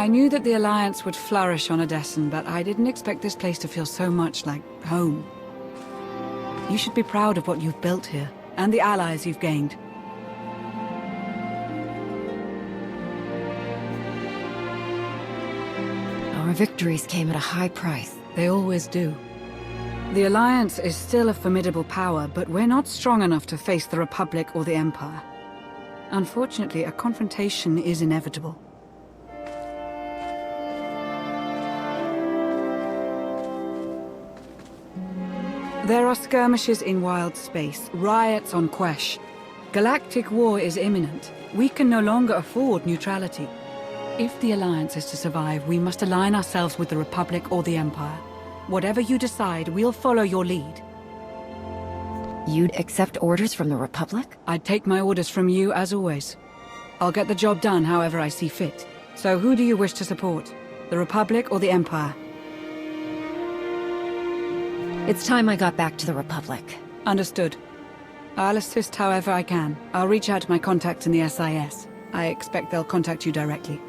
I knew that the Alliance would flourish on Odessen, but I didn't expect this place to feel so much like home. You should be proud of what you've built here, and the allies you've gained. Our victories came at a high price. They always do. The Alliance is still a formidable power, but we're not strong enough to face the Republic or the Empire. Unfortunately, a confrontation is inevitable. There are skirmishes in wild space, riots on Quesh. Galactic war is imminent. We can no longer afford neutrality. If the Alliance is to survive, we must align ourselves with the Republic or the Empire. Whatever you decide, we'll follow your lead. You'd accept orders from the Republic? I'd take my orders from you, as always. I'll get the job done however I see fit. So who do you wish to support? The Republic or the Empire? It's time I got back to the Republic. Understood. I'll assist however I can. I'll reach out to my contacts in the SIS. I expect they'll contact you directly.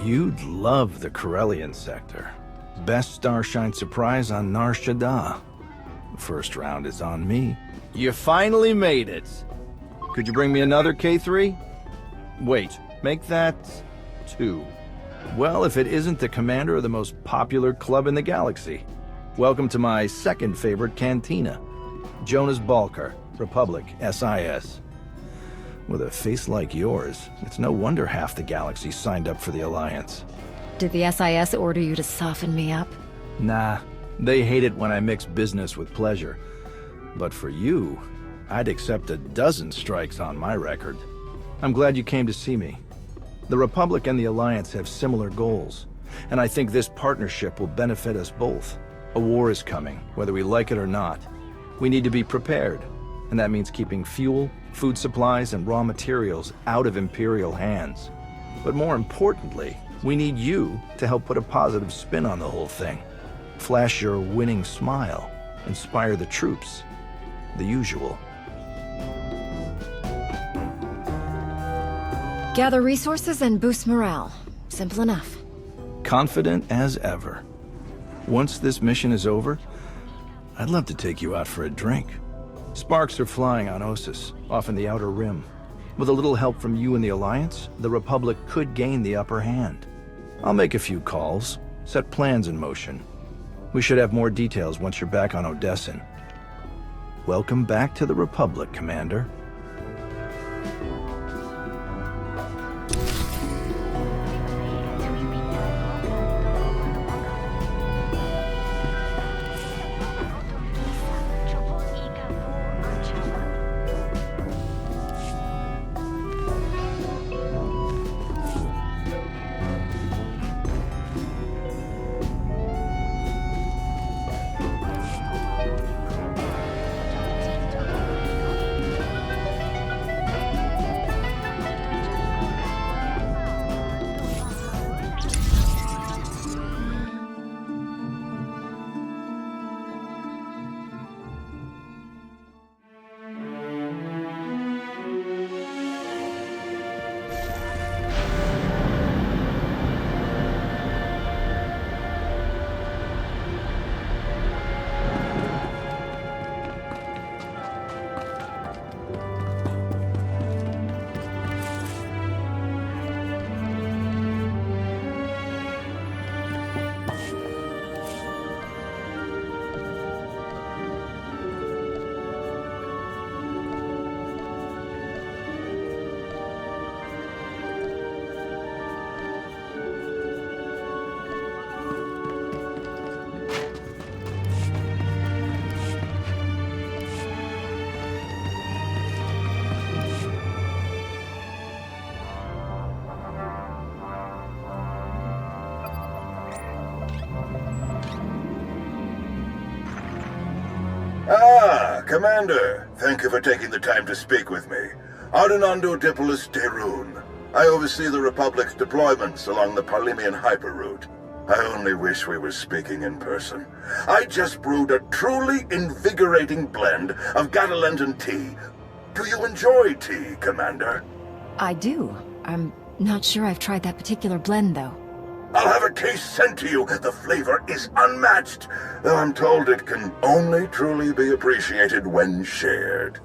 You'd love the Corellian sector. Best Starshine surprise on Nar Shaddaa. First round is on me. You finally made it! Could you bring me another K3? Wait, make that 2. Well, if it isn't the commander of the most popular club in the galaxy. Welcome to my second favorite cantina. Jonas Balker, Republic, SIS. With a face like yours, it's no wonder half the galaxy signed up for the Alliance. Did the SIS order you to soften me up? Nah, they hate it when I mix business with pleasure. But for you, I'd accept a dozen strikes on my record. I'm glad you came to see me. The Republic and the Alliance have similar goals, and I think this partnership will benefit us both. A war is coming, whether we like it or not. We need to be prepared, and that means keeping fuel, food supplies, and raw materials out of Imperial hands. But more importantly, we need you to help put a positive spin on the whole thing. Flash your winning smile, inspire the troops. The usual. Gather resources and boost morale. Simple enough. Confident as ever. Once this mission is over, I'd love to take you out for a drink. Sparks are flying on Ossus, off in the Outer Rim. With a little help from you and the Alliance, the Republic could gain the upper hand. I'll make a few calls, set plans in motion. We should have more details once you're back on Odessen. Welcome back to the Republic, Commander. Commander, thank you for taking the time to speak with me. Ardenando Dipolis Derun. I oversee the Republic's deployments along the Parlemian hyperroute. I only wish we were speaking in person. I just brewed a truly invigorating blend of Gatalentan tea. Do you enjoy tea, Commander? I do. I'm not sure I've tried that particular blend, though. I'll have a case sent to you. The flavor is unmatched, though I'm told it can only truly be appreciated when shared.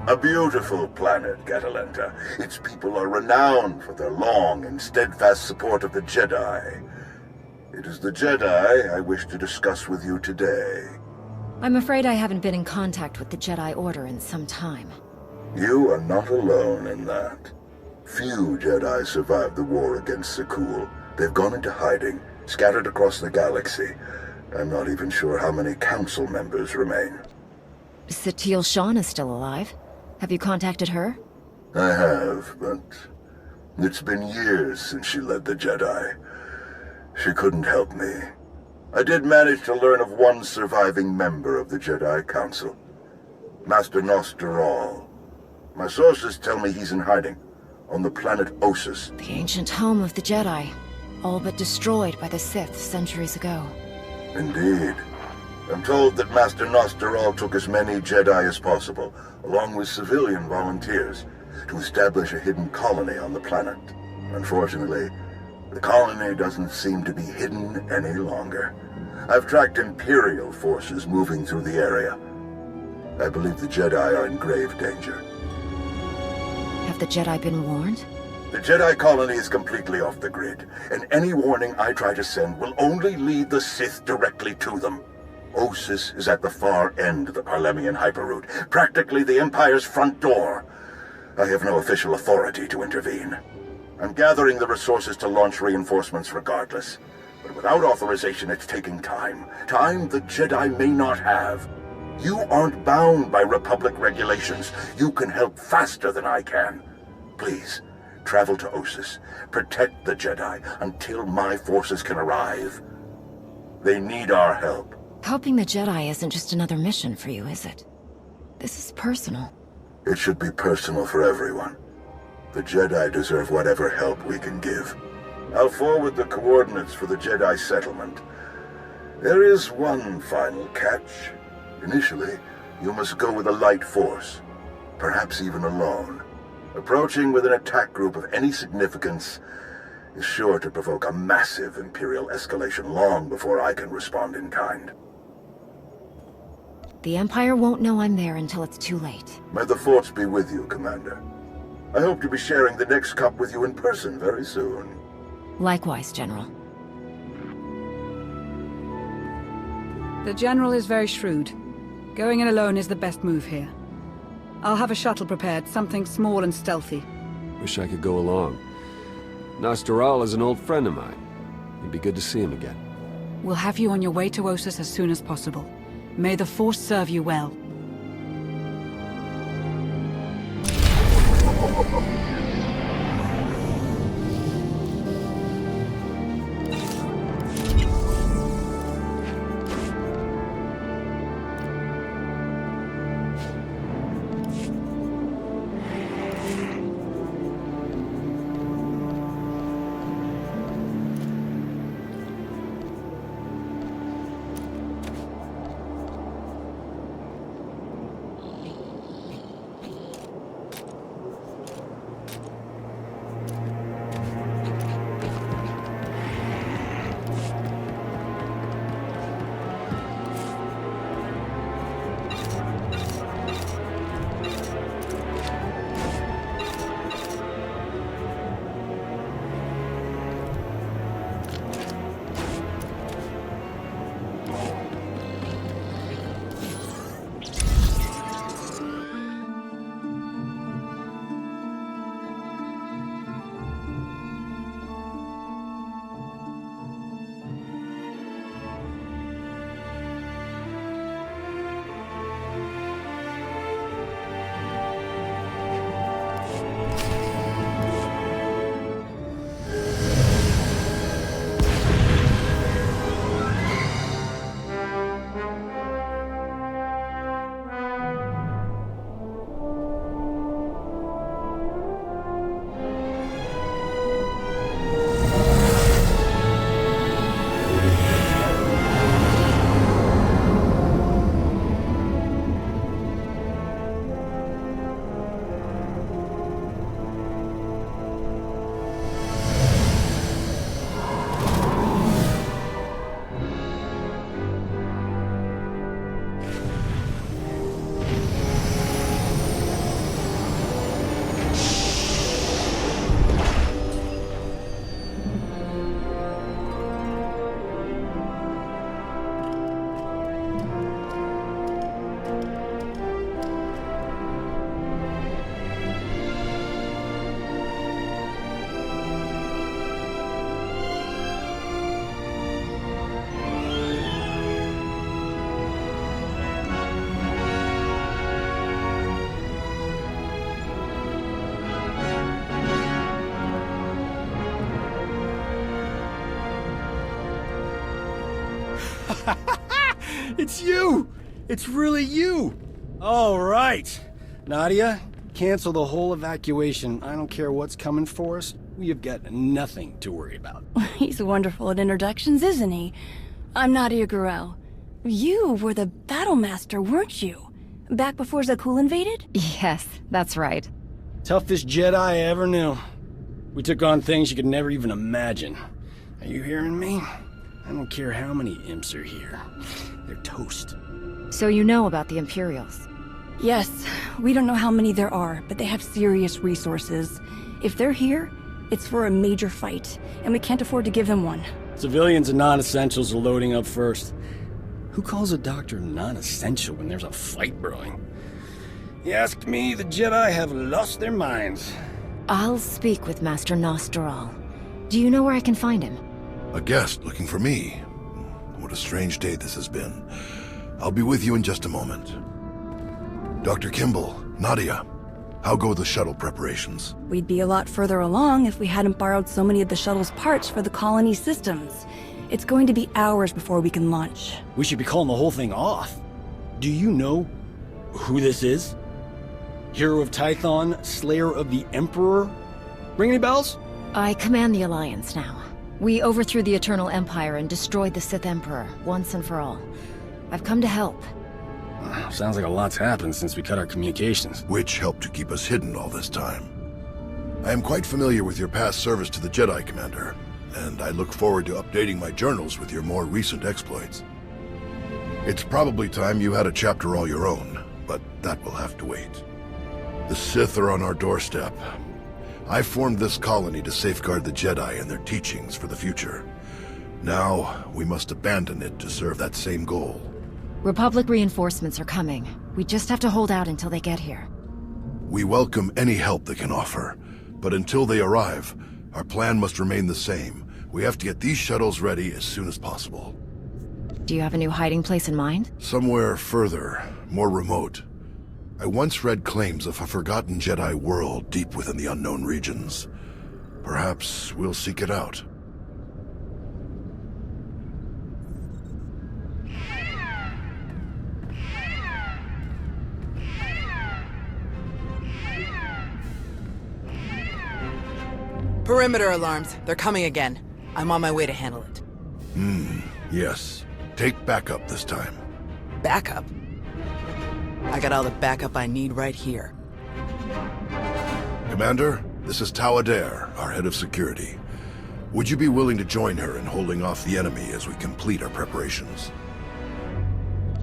A beautiful planet, Catalenta. Its people are renowned for their long and steadfast support of the Jedi. It is the Jedi I wish to discuss with you today. I'm afraid I haven't been in contact with the Jedi Order in some time. You are not alone in that. Few Jedi survived the war against Sekul. They've gone into hiding, scattered across the galaxy. I'm not even sure how many council members remain. Satil Shan is still alive. Have you contacted her? I have, but it's been years since she led the Jedi. She couldn't help me. I did manage to learn of one surviving member of the Jedi Council, Master Nostral. My sources tell me he's in hiding, on the planet Ossus. The ancient home of the Jedi, all but destroyed by the Sith centuries ago. Indeed. I'm told that Master Nostral took as many Jedi as possible, along with civilian volunteers, to establish a hidden colony on the planet. Unfortunately, the colony doesn't seem to be hidden any longer. I've tracked Imperial forces moving through the area. I believe the Jedi are in grave danger. Have the Jedi been warned? The Jedi colony is completely off the grid, and any warning I try to send will only lead the Sith directly to them. Ossus is at the far end of the Parlemian hyperroute, practically the Empire's front door. I have no official authority to intervene. I'm gathering the resources to launch reinforcements regardless. But without authorization, it's taking time. Time the Jedi may not have. You aren't bound by Republic regulations. You can help faster than I can. Please, travel to Ossus. Protect the Jedi until my forces can arrive. They need our help. Helping the Jedi isn't just another mission for you, is it? This is personal. It should be personal for everyone. The Jedi deserve whatever help we can give. I'll forward the coordinates for the Jedi settlement. There is one final catch. Initially, you must go with a light force, perhaps even alone. Approaching with an attack group of any significance is sure to provoke a massive Imperial escalation long before I can respond in kind. The Empire won't know I'm there until it's too late. May the Force be with you, Commander. I hope to be sharing the next cup with you in person very soon. Likewise, General. The General is very shrewd. Going in alone is the best move here. I'll have a shuttle prepared, something small and stealthy. Wish I could go along. Nostral is an old friend of mine. It'd be good to see him again. We'll have you on your way to Ossus as soon as possible. May the Force serve you well. It's you! It's really you! All right. Nadia, cancel the whole evacuation. I don't care what's coming for us. We have got nothing to worry about. He's wonderful at introductions, isn't he? I'm Nadia Gurel. You were the battle master, weren't you? Back before Zakul invaded? Yes, that's right. Toughest Jedi I ever knew. We took on things you could never even imagine. Are you hearing me? I don't care how many imps are here. They're toast. So you know about the Imperials? Yes, we don't know how many there are, but they have serious resources. If they're here, it's for a major fight, and we can't afford to give them one. Civilians and non-essentials are loading up first. Who calls a doctor non-essential when there's a fight brewing? You ask me, the Jedi have lost their minds. I'll speak with Master Nostoral. Do you know where I can find him? A guest looking for me. What a strange day this has been. I'll be with you in just a moment. Dr. Kimball, Nadia, how go the shuttle preparations? We'd be a lot further along if we hadn't borrowed so many of the shuttle's parts for the colony systems. It's going to be hours before we can launch. We should be calling the whole thing off. Do you know who this is? Hero of Tython, Slayer of the Emperor? Ring any bells? I command the Alliance now. We overthrew the Eternal Empire and destroyed the Sith Emperor, once and for all. I've come to help. Sounds like a lot's happened since we cut our communications. Which helped to keep us hidden all this time. I am quite familiar with your past service to the Jedi, Commander, and I look forward to updating my journals with your more recent exploits. It's probably time you had a chapter all your own, but that will have to wait. The Sith are on our doorstep. I formed this colony to safeguard the Jedi and their teachings for the future. Now, we must abandon it to serve that same goal. Republic reinforcements are coming. We just have to hold out until they get here. We welcome any help they can offer, but until they arrive, our plan must remain the same. We have to get these shuttles ready as soon as possible. Do you have a new hiding place in mind? Somewhere further, more remote. I once read claims of a forgotten Jedi world deep within the unknown regions. Perhaps we'll seek it out. Perimeter alarms. They're coming again. I'm on my way to handle it. Yes. Take backup this time. Backup? I got all the backup I need right here. Commander, this is Tau Adair, our head of security. Would you be willing to join her in holding off the enemy as we complete our preparations?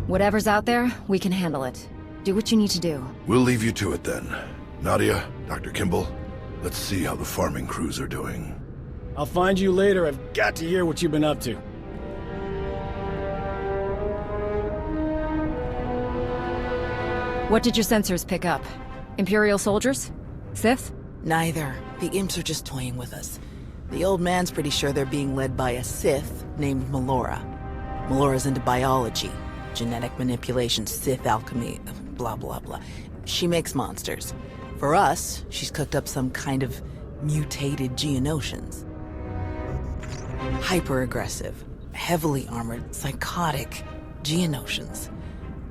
Whatever's out there, we can handle it. Do what you need to do. We'll leave you to it then. Nadia, Dr. Kimball, let's see how the farming crews are doing. I'll find you later. I've got to hear what you've been up to. What did your sensors pick up? Imperial soldiers? Sith? Neither. The imps are just toying with us. The old man's pretty sure they're being led by a Sith named Melora. Melora's into biology, genetic manipulation, Sith alchemy, blah blah blah. She makes monsters. For us, she's cooked up some kind of mutated Geonosians. Hyper-aggressive, heavily armored, psychotic Geonosians.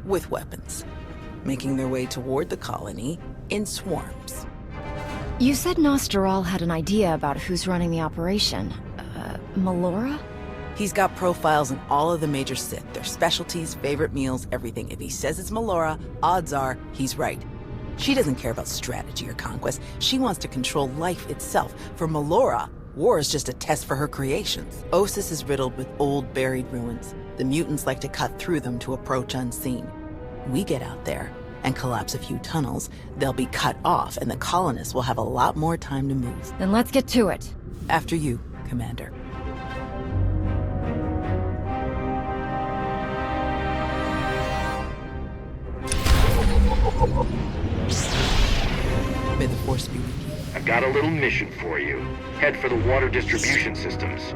With weapons. Making their way toward the colony in swarms. You said Nostoral had an idea about who's running the operation. Melora? He's got profiles in all of the major Sith, their specialties, favorite meals, everything. If he says it's Melora, odds are he's right. She doesn't care about strategy or conquest. She wants to control life itself. For Melora, war is just a test for her creations. Ossus is riddled with old, buried ruins. The mutants like to cut through them to approach unseen. We get out there and collapse a few tunnels, they'll be cut off and the colonists will have a lot more time to move. Then let's get to it. After you, Commander. May the Force be with you. I've got a little mission for you. Head for the water distribution systems.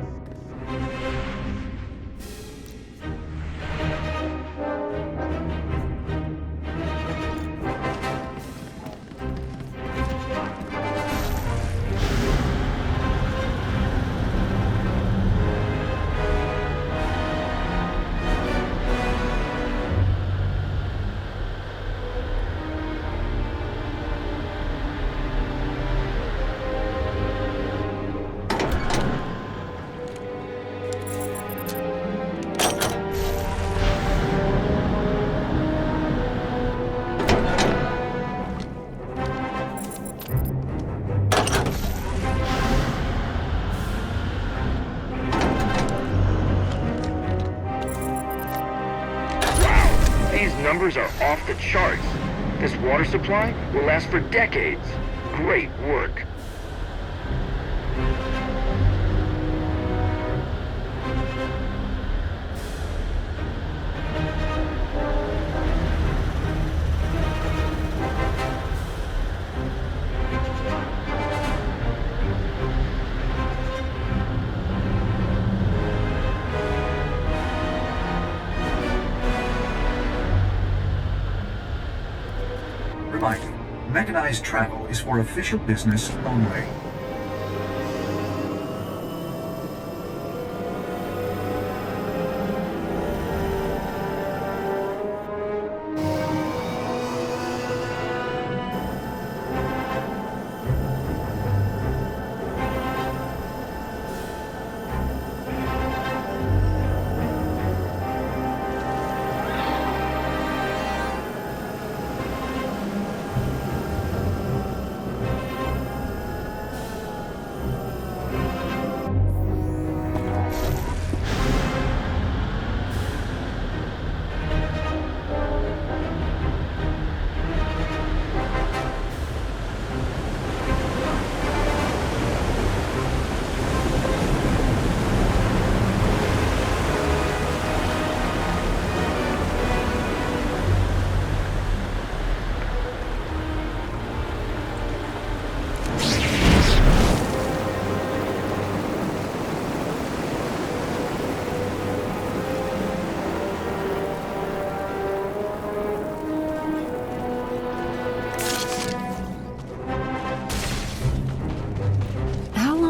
numbers are off the charts. This water supply will last for decades. Great work. Reminder, mechanized travel is for official business only.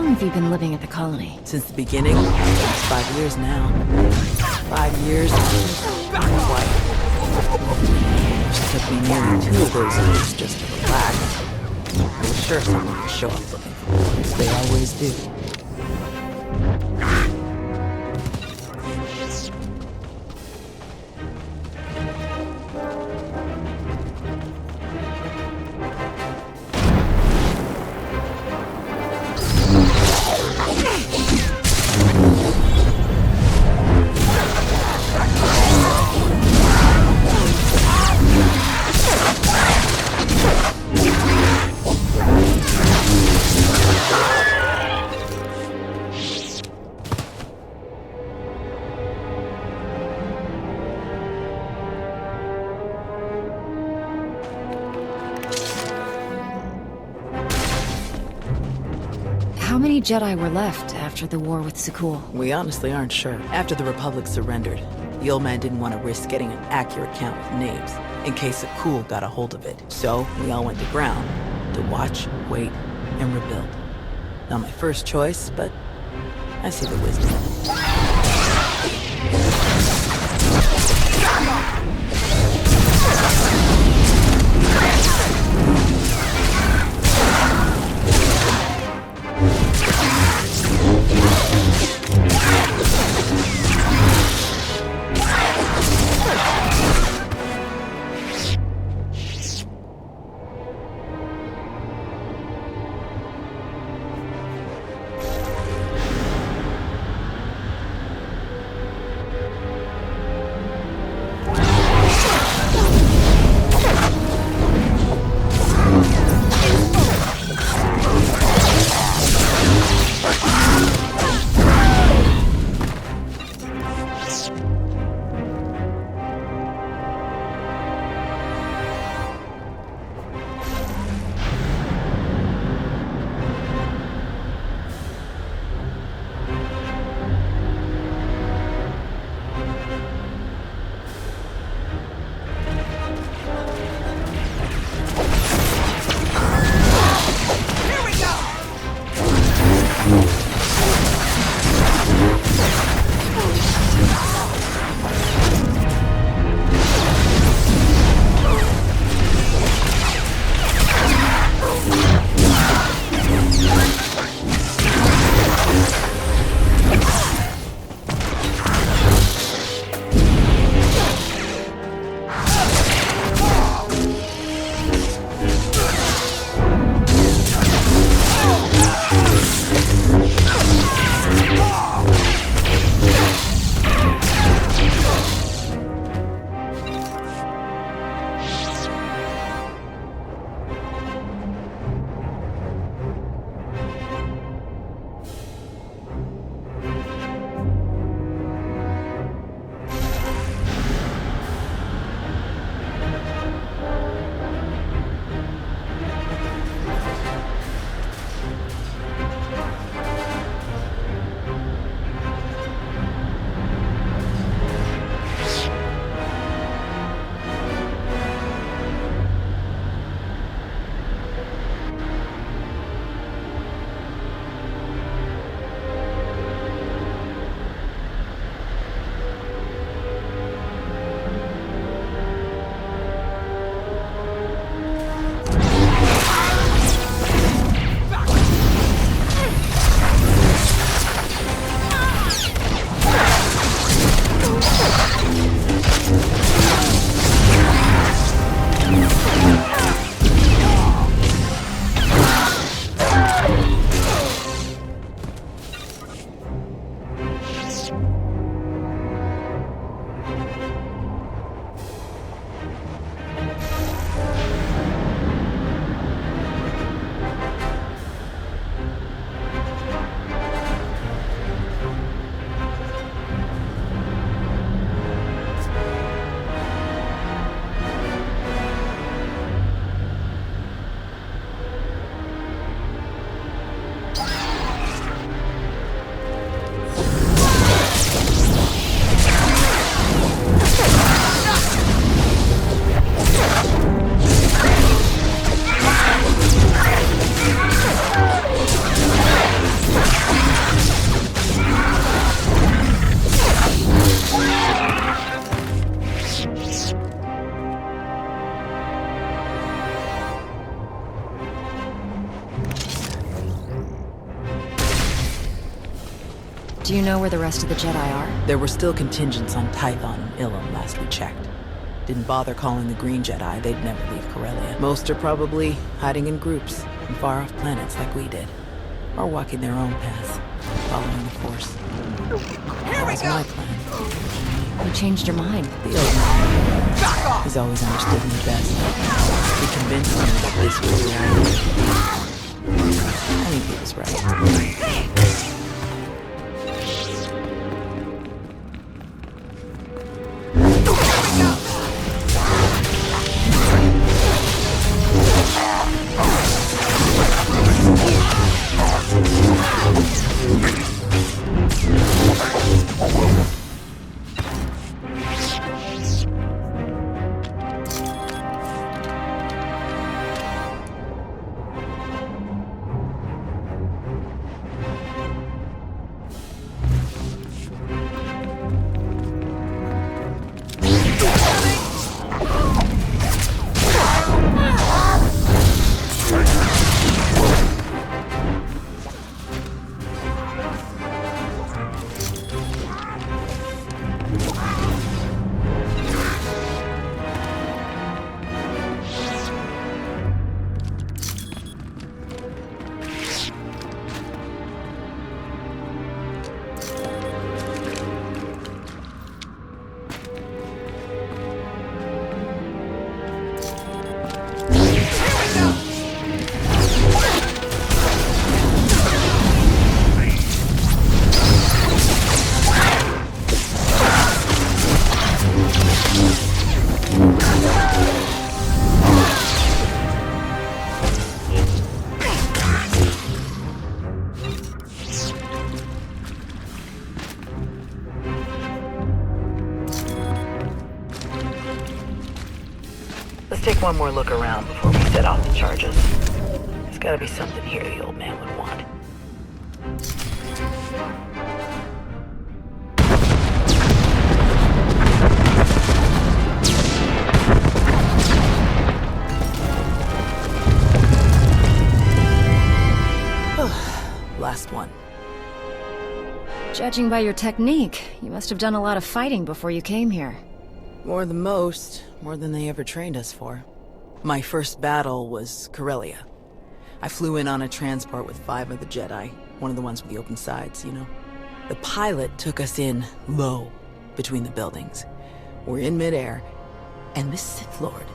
Have you been living at the colony? Since the beginning? It's 5 years now. 5 years, not quite. It took me nearly 2 of those years just to relax. I was sure someone would show up looking for me. They always do. How many Jedi were left after the war with Sekul? We honestly aren't sure. After the Republic surrendered, the old man didn't want to risk getting an accurate count with names, in case Sekul got a hold of it. So, we all went to ground, to watch, wait, and rebuild. Not my first choice, but I see the wisdom in it. Do you know where the rest of the Jedi are? There were still contingents on Tython and Ilum last we checked. Didn't bother calling the Green Jedi, they'd never leave Corellia. Most are probably hiding in groups on far-off planets like we did. Or walking their own paths, following the Force. Here we go! My plan. You changed your mind. The old man. He's always understood me best. He convinced me that this was reality. I think he was right. Let's take one more look around before we set off the charges. There's gotta be something here the old man would want. Last one. Judging by your technique, you must have done a lot of fighting before you came here. More than most, more than they ever trained us for. My first battle was Corellia. I flew in on a transport with 5 of the Jedi, one of the ones with the open sides, you know. The pilot took us in low, between the buildings. We're in midair, and this Sith Lord,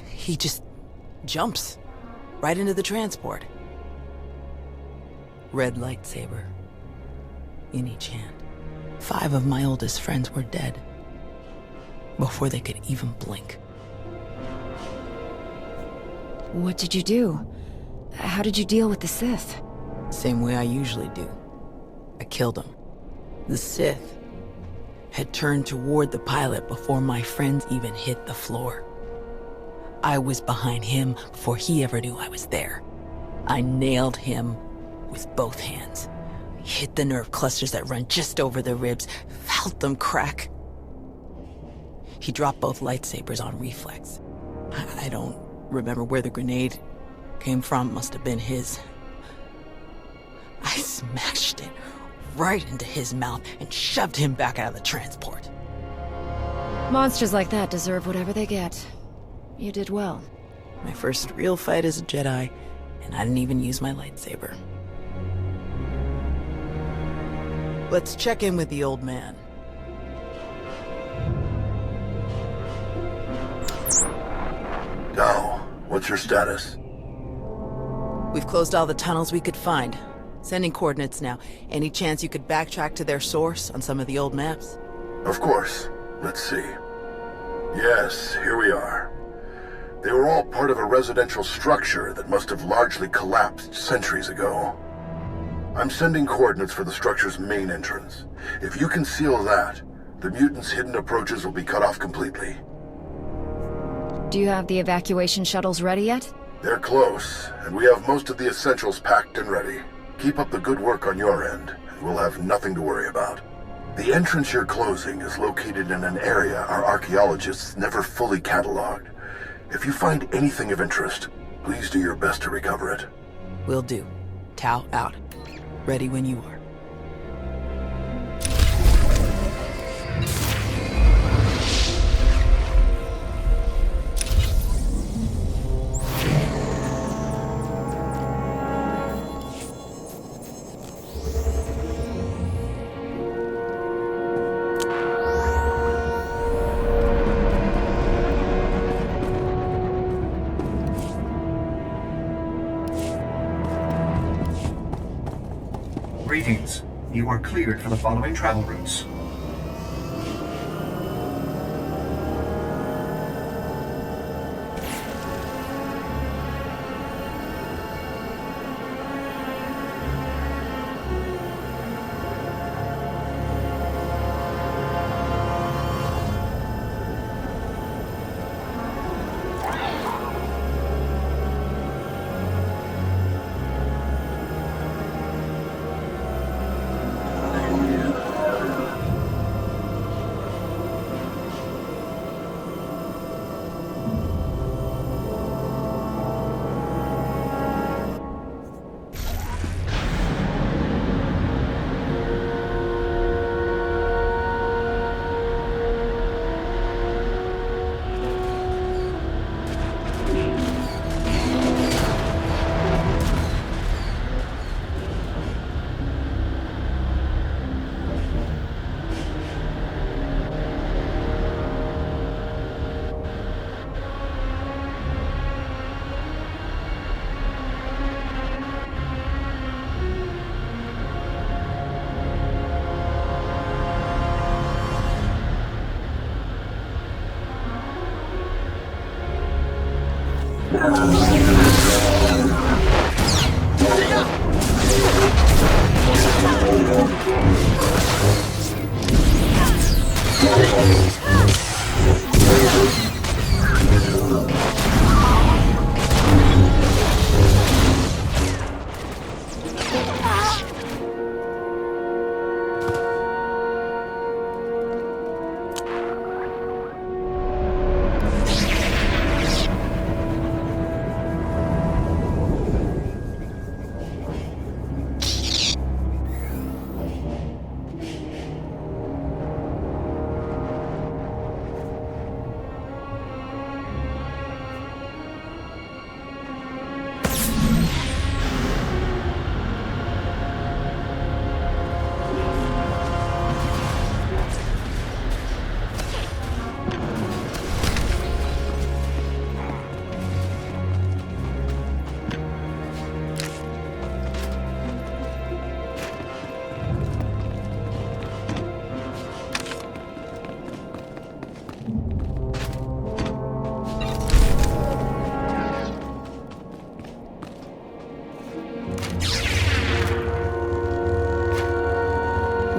he just jumps right into the transport. Red lightsaber in each hand. 5 of my oldest friends were dead before they could even blink. What did you do? How did you deal with the Sith? Same way I usually do. I killed them. The Sith had turned toward the pilot before my friends even hit the floor. I was behind him before he ever knew I was there. I nailed him with both hands. Hit the nerve clusters that run just over the ribs, felt them crack. He dropped both lightsabers on reflex. I don't remember where the grenade came from, must have been his. I smashed it right into his mouth and shoved him back out of the transport. Monsters like that deserve whatever they get. You did well. My first real fight as a Jedi, and I didn't even use my lightsaber. Let's check in with the old man. Now, what's your status? We've closed all the tunnels we could find. Sending coordinates now. Any chance you could backtrack to their source on some of the old maps? Of course. Let's see. Yes, here we are. They were all part of a residential structure that must have largely collapsed centuries ago. I'm sending coordinates for the structure's main entrance. If you can seal that, the mutants' hidden approaches will be cut off completely. Do you have the evacuation shuttles ready yet? They're close, and we have most of the essentials packed and ready. Keep up the good work on your end, and we'll have nothing to worry about. The entrance you're closing is located in an area our archaeologists never fully cataloged. If you find anything of interest, please do your best to recover it. Will do. Tau out. Ready when you are. Greetings. You are cleared for the following travel routes.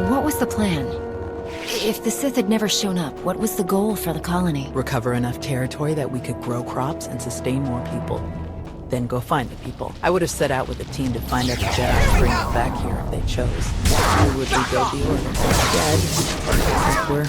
What was the plan? If the Sith had never shown up, what was the goal for the colony? Recover enough territory that we could grow crops and sustain more people. Then go find the people. I would have set out with a team to find out the Jedi and bring them back here if they chose. We would rebuild the Order. Instead, I think we're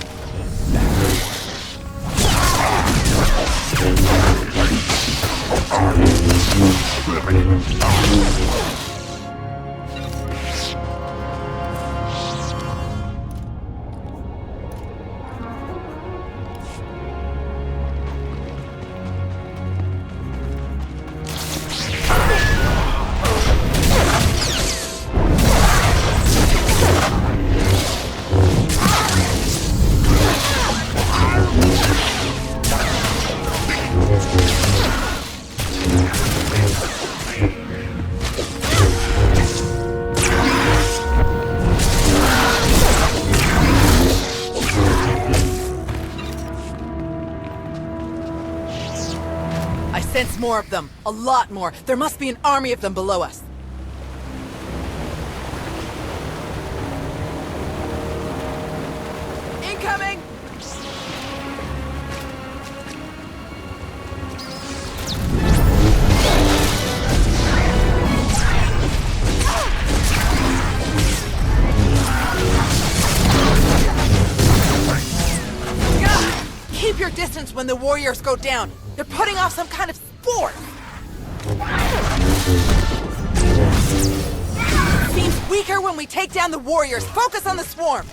sense more of them. A lot more. There must be an army of them below us. Incoming! Keep your distance when the warriors go down. They're putting off some kind of sport. Seems weaker when we take down the warriors. Focus on the swarm.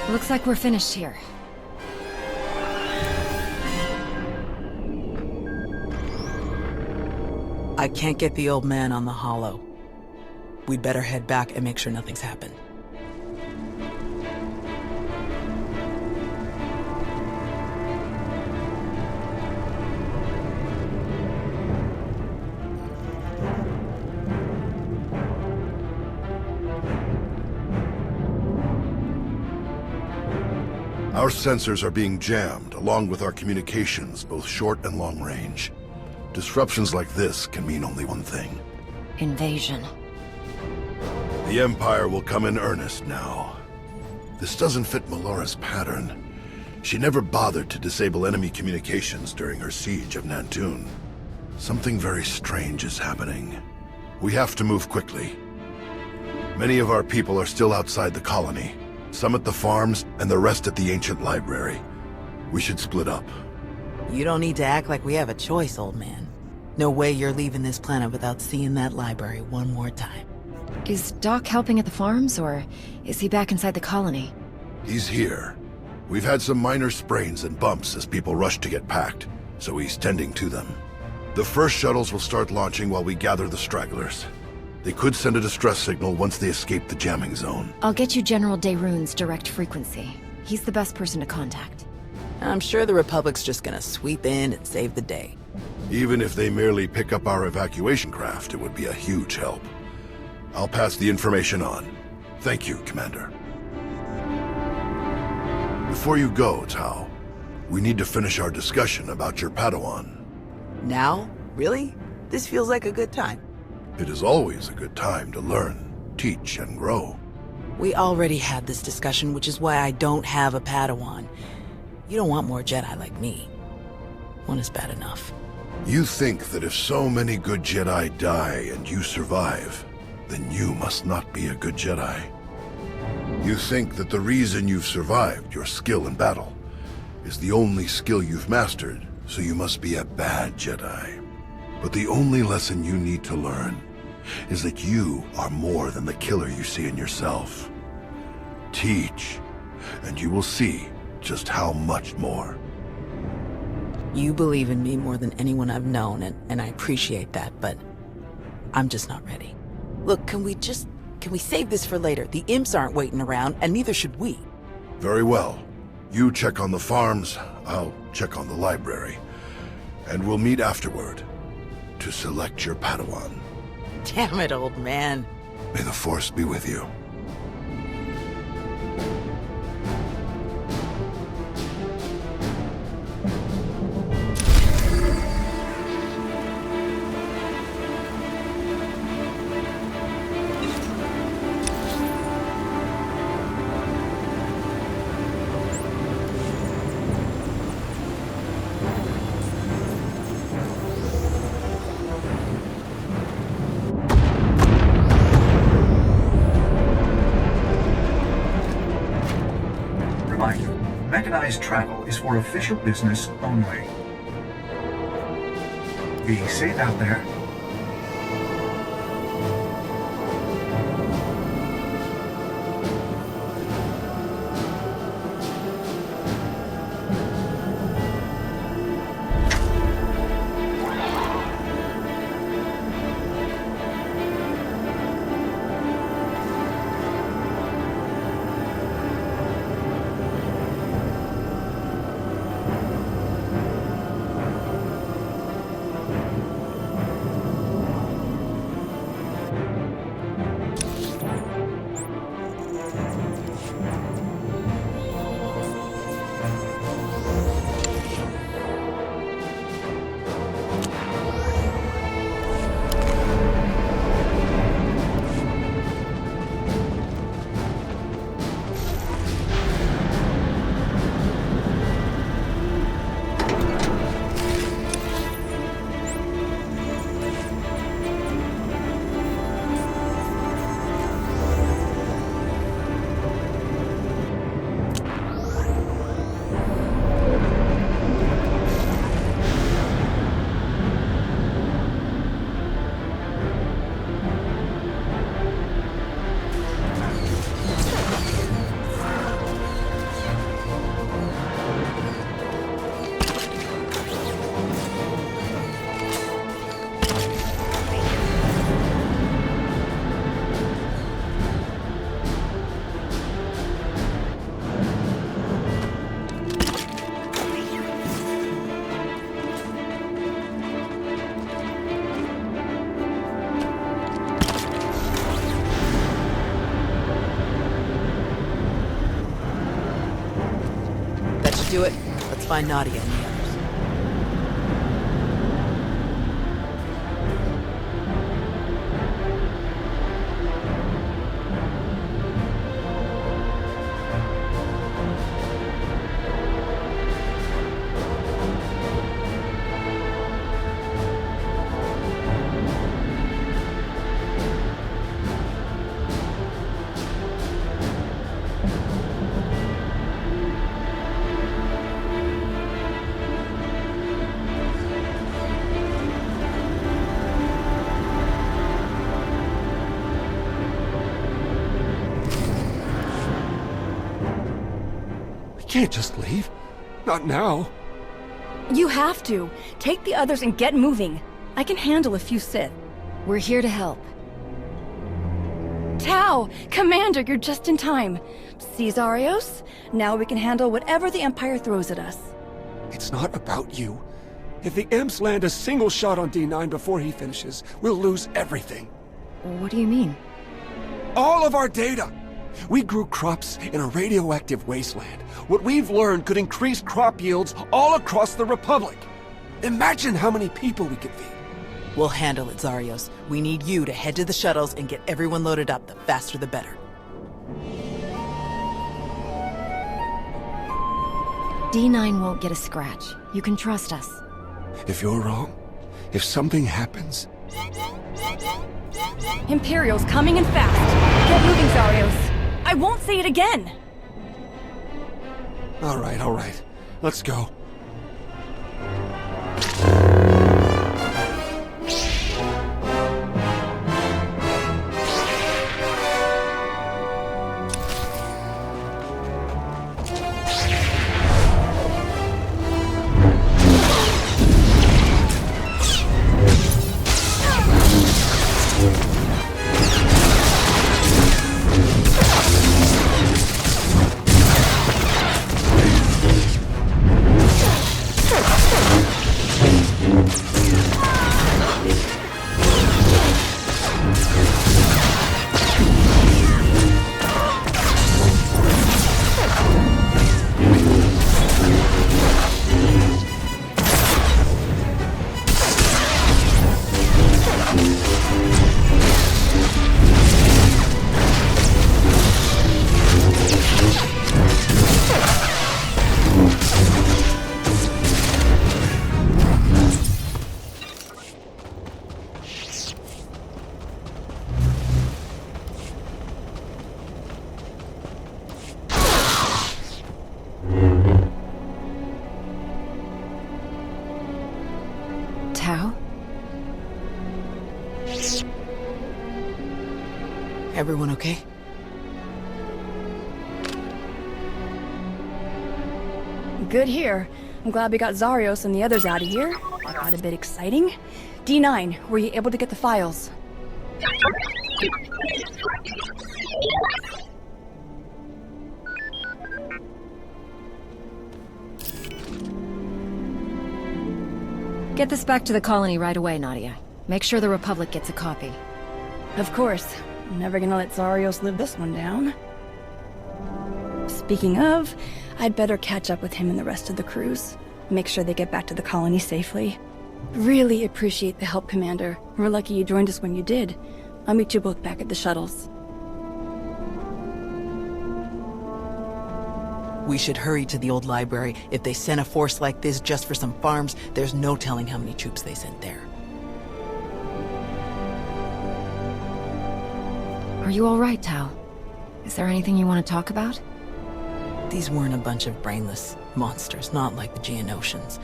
Looks like we're finished here. I can't get the old man on the holo. We'd better head back and make sure nothing's happened. Our sensors are being jammed, along with our communications, both short and long range. Disruptions like this can mean only one thing. Invasion. The Empire will come in earnest now. This doesn't fit Melora's pattern. She never bothered to disable enemy communications during her siege of Nantoon. Something very strange is happening. We have to move quickly. Many of our people are still outside the colony. Some at the farms, and the rest at the ancient library. We should split up. You don't need to act like we have a choice, old man. No way you're leaving this planet without seeing that library one more time. Is Doc helping at the farms, or is he back inside the colony? He's here. We've had some minor sprains and bumps as people rush to get packed, so he's tending to them. The first shuttles will start launching while we gather the stragglers. They could send a distress signal once they escape the jamming zone. I'll get you General Daeroon's direct frequency. He's the best person to contact. I'm sure the Republic's just gonna sweep in and save the day. Even if they merely pick up our evacuation craft, it would be a huge help. I'll pass the information on. Thank you, Commander. Before you go, Tao, we need to finish our discussion about your Padawan. Now? Really? This feels like a good time. It is always a good time to learn, teach, and grow. We already had this discussion, which is why I don't have a Padawan. You don't want more Jedi like me. One is bad enough. You think that if so many good Jedi die and you survive, then you must not be a good Jedi. You think that the reason you've survived, your skill in battle, is the only skill you've mastered, so you must be a bad Jedi. But the only lesson you need to learn is that you are more than the killer you see in yourself. Teach, and you will see just how much more. You believe in me more than anyone I've known, and I appreciate that, but I'm just not ready. Look, can we save this for later? The imps aren't waiting around, and neither should we. Very well. You check on the farms, I'll check on the library. And we'll meet afterward to select your Padawan. Damn it, old man. May the Force be with you. Mechanized travel is for official business only. Be safe out there. do it. Let's find Nadia and the others. Can't just leave. Not now. You have to. Take the others and get moving. I can handle a few Sith. We're here to help. Tau! Commander, you're just in time. See, Zarios? Now we can handle whatever the Empire throws at us. It's not about you. If the Imps land a single shot on D9 before he finishes, we'll lose everything. What do you mean? All of our data! We grew crops in a radioactive wasteland. What we've learned could increase crop yields all across the Republic. Imagine how many people we could feed. We'll handle it, Zarios. We need you to head to the shuttles and get everyone loaded up. The faster the better. D9 won't get a scratch. You can trust us. If you're wrong, if something happens... Imperial's coming in fast. Get moving, Zarios. I won't say it again. All right. Let's go. Everyone okay? Good here. I'm glad we got Zarios and the others out of here. That got a bit exciting. D9, were you able to get the files? Get this back to the colony right away, Nadia. Make sure the Republic gets a copy. Of course. I'm never gonna let Zarios live this one down. Speaking of, I'd better catch up with him and the rest of the crews. Make sure they get back to the colony safely. Really appreciate the help, Commander. We're lucky you joined us when you did. I'll meet you both back at the shuttles. We should hurry to the old library. If they sent a force like this just for some farms, there's no telling how many troops they sent there. Are you all right, Tau? Is there anything you want to talk about? These weren't a bunch of brainless monsters, not like the Geonosians.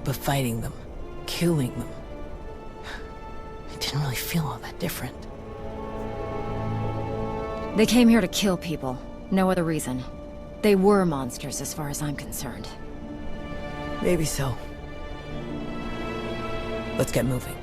But fighting them, killing them, it didn't really feel all that different. They came here to kill people. No other reason. They were monsters as far as I'm concerned. Maybe so. Let's get moving.